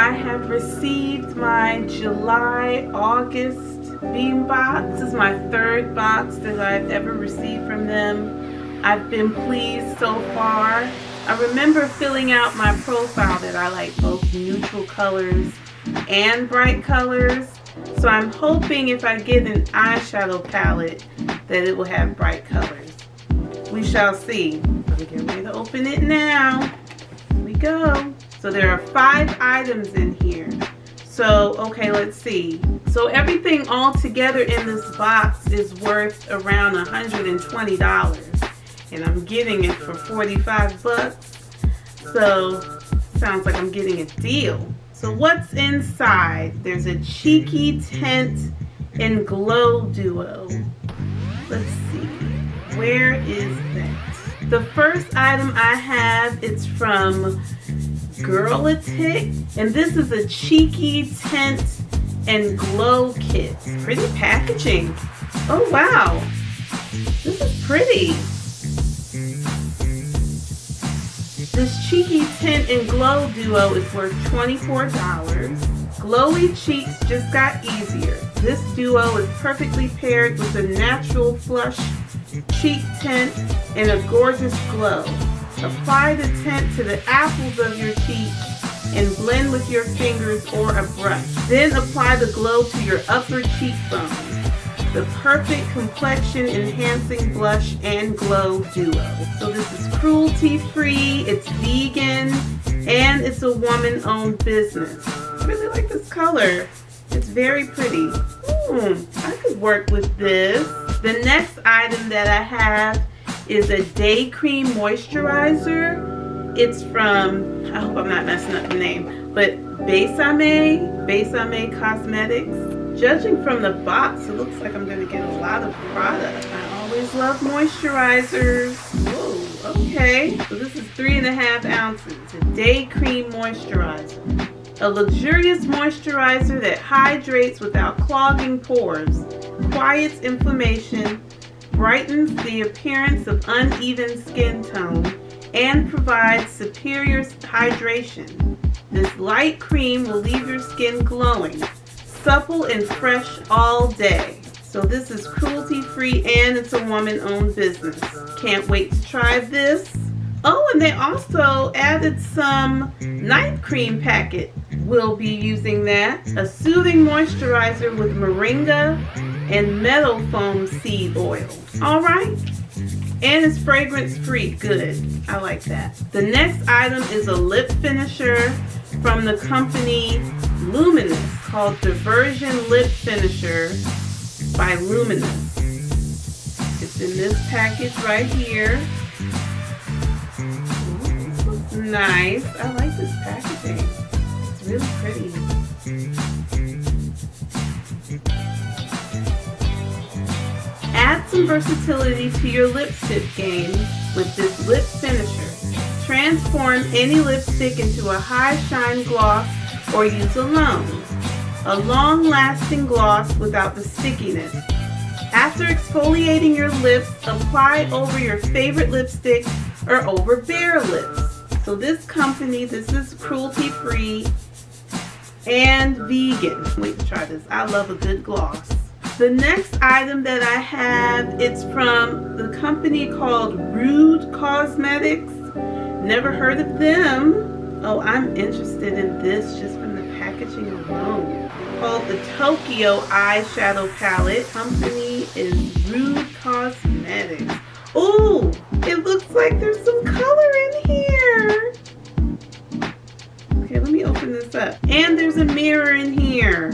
I have received my July-August Beem Box. This is my third box that I've ever received from them. I've been pleased so far. I remember filling out my profile that I like both neutral colors and bright colors. So I'm hoping if I get an eyeshadow palette that it will have bright colors. We shall see. I'm getting ready to open it now. Here we go. So there are 5 items in here. So, okay, let's see. So everything all together in this box is worth around $120. And I'm getting it for 45 bucks. So, sounds like I'm getting a deal. So what's inside? There's a cheeky tint and glow duo. Let's see. Where is that? The first item I have, it's from Girlatick, and this is a cheeky tint and glow kit. Pretty packaging. Oh wow, this is pretty. This cheeky tint and glow duo is worth $24. Glowy cheeks just got easier. This duo is perfectly paired with a natural flush cheek tint and a gorgeous glow. Apply the tint to the apples of your cheeks and blend with your fingers or a brush. Then apply the glow to your upper cheekbone. The perfect complexion enhancing blush and glow duo. So this is cruelty free, it's vegan, and it's a woman owned business. I really like this color. It's very pretty. I could work with this. The next item that I have is a day cream moisturizer. It's from, I hope I'm not messing up the name, but Besame Cosmetics. Judging from the box, it looks like I'm going to get a lot of product. I always love moisturizers. Whoa, okay. So this is 3.5 ounces. A day cream moisturizer. A luxurious moisturizer that hydrates without clogging pores, quiets inflammation, brightens the appearance of uneven skin tone, and provides superior hydration. This light cream will leave your skin glowing, supple and fresh all day. So this is cruelty free and it's a woman owned business. Can't wait to try this. Oh, and they also added some night cream packet. We'll be using that. A soothing moisturizer with moringa and meadow foam seed oil. All right. And it's fragrance free. Good. I like that. The next item is a lip finisher from the company Luminess called Diversion Lip Finisher by Luminess. It's in this package right here. Ooh, this looks nice. I like this packaging. It's really pretty. Add some versatility to your lipstick game with this lip finisher. Transform any lipstick into a high shine gloss or use alone. A long-lasting gloss without the stickiness. After exfoliating your lips, apply over your favorite lipstick or over bare lips. So this company, this is cruelty-free and vegan. Wait to try this. I love a good gloss. The next item that I have, it's from the company called Rude Cosmetics. Never heard of them. Oh, I'm interested in this just from the packaging alone. Called the Tokyo Eyeshadow Palette. Company is Rude Cosmetics. Oh, it looks like there's some color in here. Okay, let me open this up. And there's a mirror in here.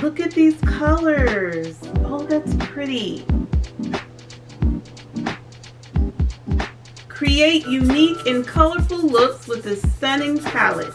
Look at these colors. Oh, that's pretty. Create unique and colorful looks with this stunning palette.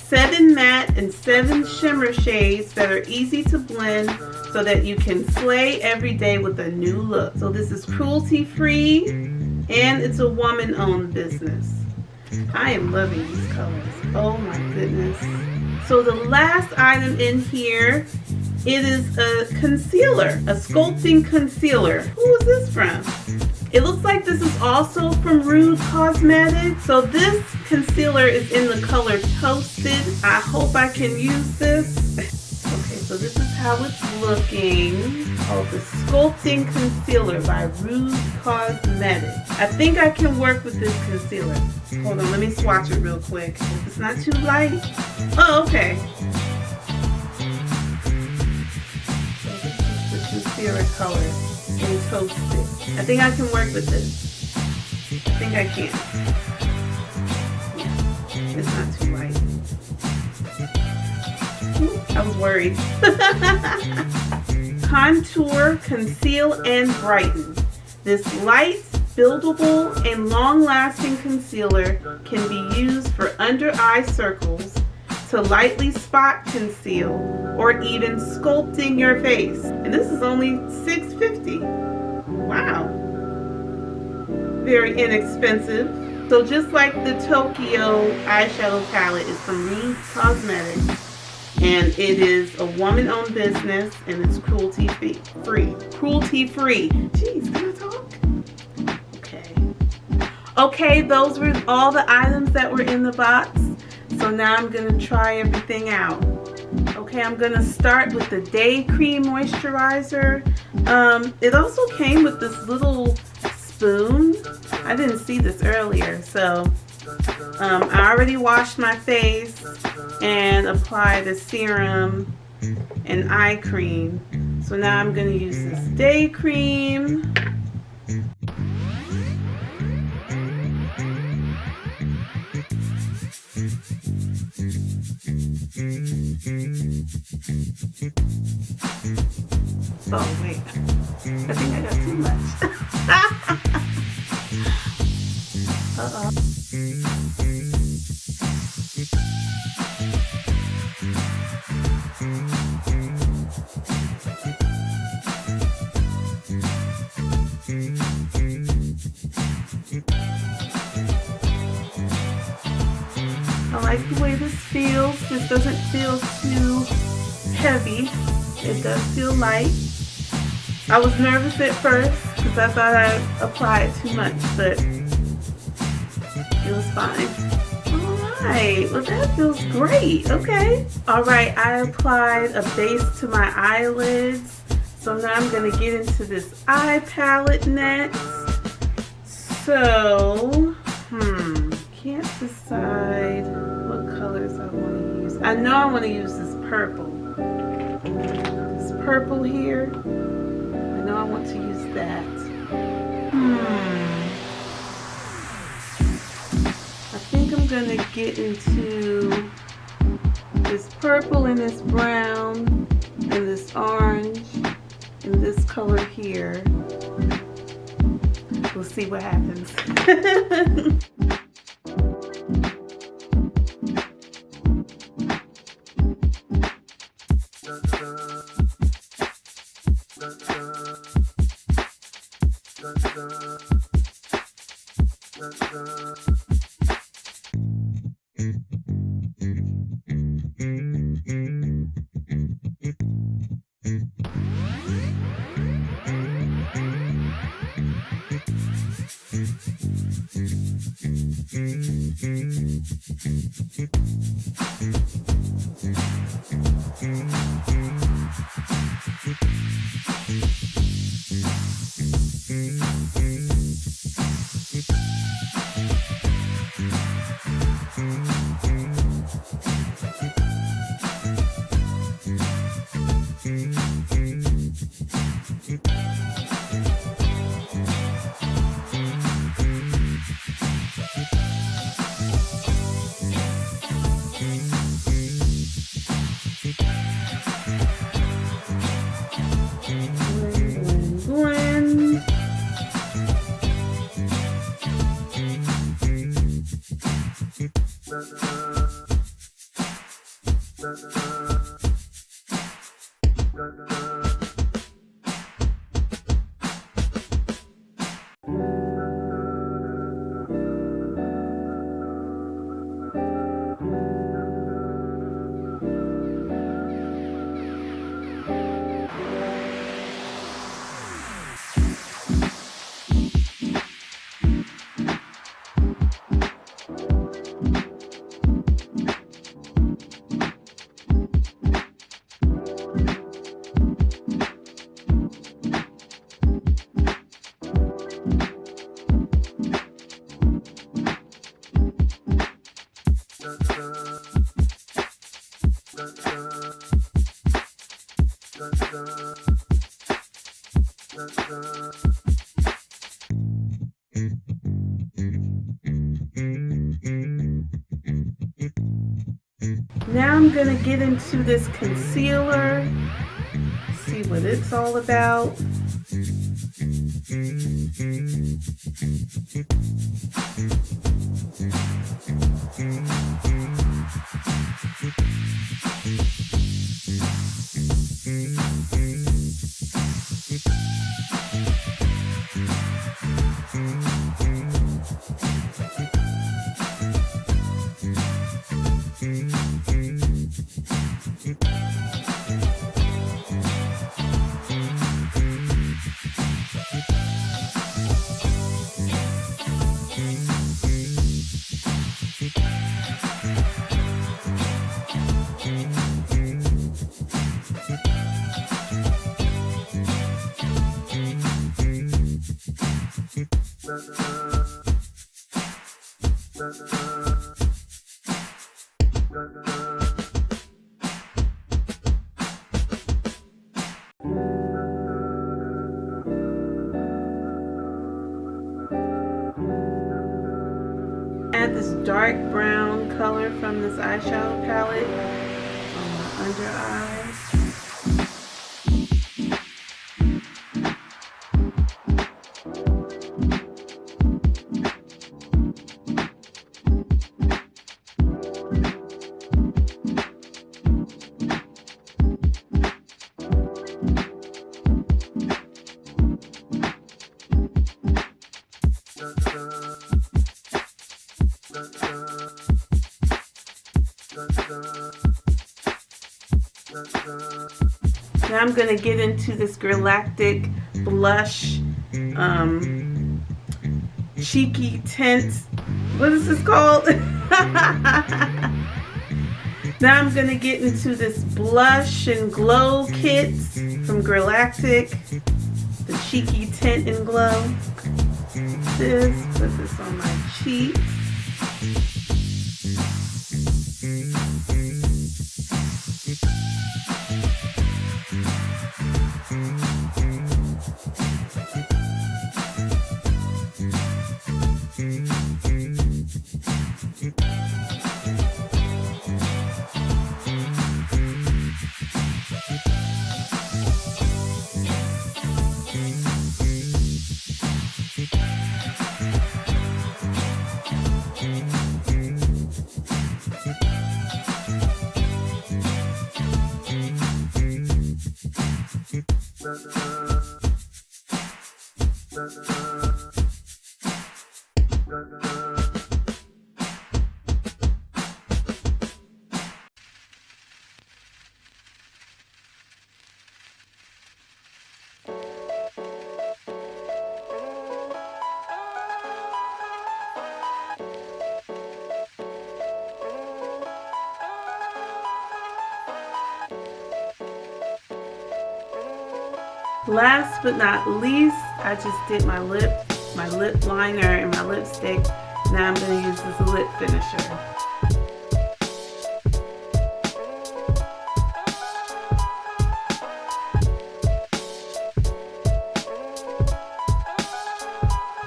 7 matte and 7 shimmer shades that are easy to blend so that you can slay every day with a new look. So this is cruelty free and it's a woman owned business. I am loving these colors. Oh my goodness. So the last item in here, it is a concealer, a sculpting concealer. Who is this from? It looks like this is also from Rude Cosmetics. So this concealer is in the color Toasted. I hope I can use this. Okay, so this is how it's looking. Oh, the Sculpting Concealer by Rouge Cosmetics. I think I can work with this concealer. Hold on, let me swatch it real quick. It's not too light. Oh, okay. So this is the concealer color in Toasted. I think I can work with this. I think I can. Yeah, it's not too light. Ooh, I was worried. Contour, Conceal, and Brighten. This light, buildable, and long-lasting concealer can be used for under-eye circles, to lightly spot conceal, or even sculpting your face. And this is only $6.50. Wow. Very inexpensive. So just like the Tokyo eyeshadow palette is from Rouge Cosmetics, and it is a woman-owned business, and it's cruelty-free. Cruelty-free. Jeez, can I talk? Okay. Okay, those were all the items that were in the box. So now I'm going to try everything out. Okay, I'm going to start with the Day Cream Moisturizer. It also came with this little spoon. I didn't see this earlier, so I already washed my face and applied the serum and eye cream. So now I'm going to use this day cream. Oh wait, I think I got too much. Uh-oh. I like the way this feels. This doesn't feel too heavy. It does feel light. I was nervous at first because I thought I applied too much, but it was fine. Alright, well that feels great. Okay. Alright, I applied a base to my eyelids. So now I'm going to get into this eye palette next. So, can't decide what colors I want to use. I know I want to use this purple. This purple here. I know I want to use that. I think I'm going to get into this purple and this brown and this orange and this color here. We'll see what happens. Now I'm going to get into this concealer, see what it's all about. Add this dark brown color from this eyeshadow palette on my under eye. Now I'm going to get into this Girlatick blush, cheeky tint. What is this called? Now I'm going to get into this blush and glow kit from Girlatick, the cheeky tint and glow. Put this on my cheek. Last but not least, I just did my lip liner and my lipstick. Now I'm going to use this lip finisher.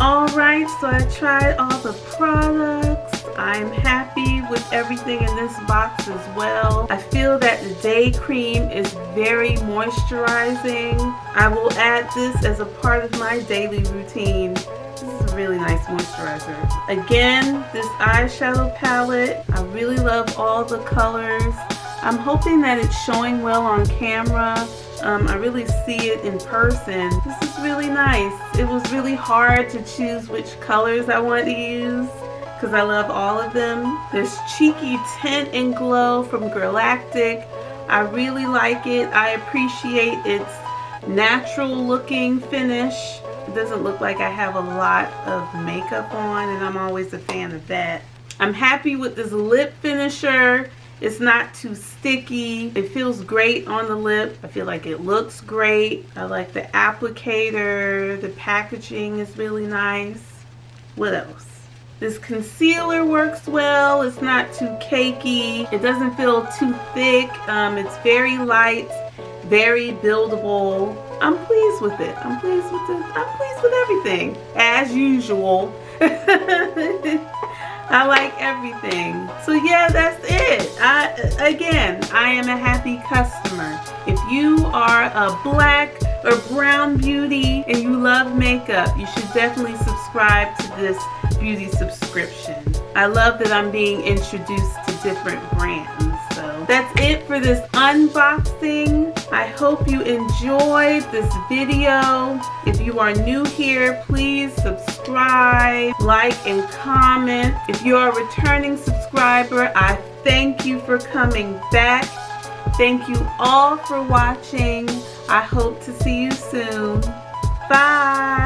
Alright, so I tried all the products. I'm happy with everything in this box as well. I feel that the day cream is very moisturizing. I will add this as a part of my daily routine. This is a really nice moisturizer. Again, this eyeshadow palette, I really love all the colors. I'm hoping that it's showing well on camera. I really see it in person. This is really nice. It was really hard to choose which colors I wanted to use because I love all of them. This cheeky tint and glow from Girlatick, I really like it. I appreciate its natural looking finish. It doesn't look like I have a lot of makeup on, and I'm always a fan of that. I'm happy with this lip finisher. It's not too sticky. It feels great on the lip. I feel like it looks great. I like the applicator. The packaging is really nice. What else? This concealer works well. It's not too cakey. It doesn't feel too thick. It's very light, very buildable. I'm pleased with it. I'm pleased with it. I'm pleased with everything, as usual. I like everything. So yeah, that's it. I am a happy customer. If you are a black or brown beauty and you love makeup, you should definitely subscribe to this beauty subscription. I love that I'm being introduced to different brands. So that's it for this unboxing. I hope you enjoyed this video. If you are new here, please subscribe, like, and comment. If you're a returning subscriber, I thank you for coming back. Thank you all for watching. I hope to see you soon. Bye.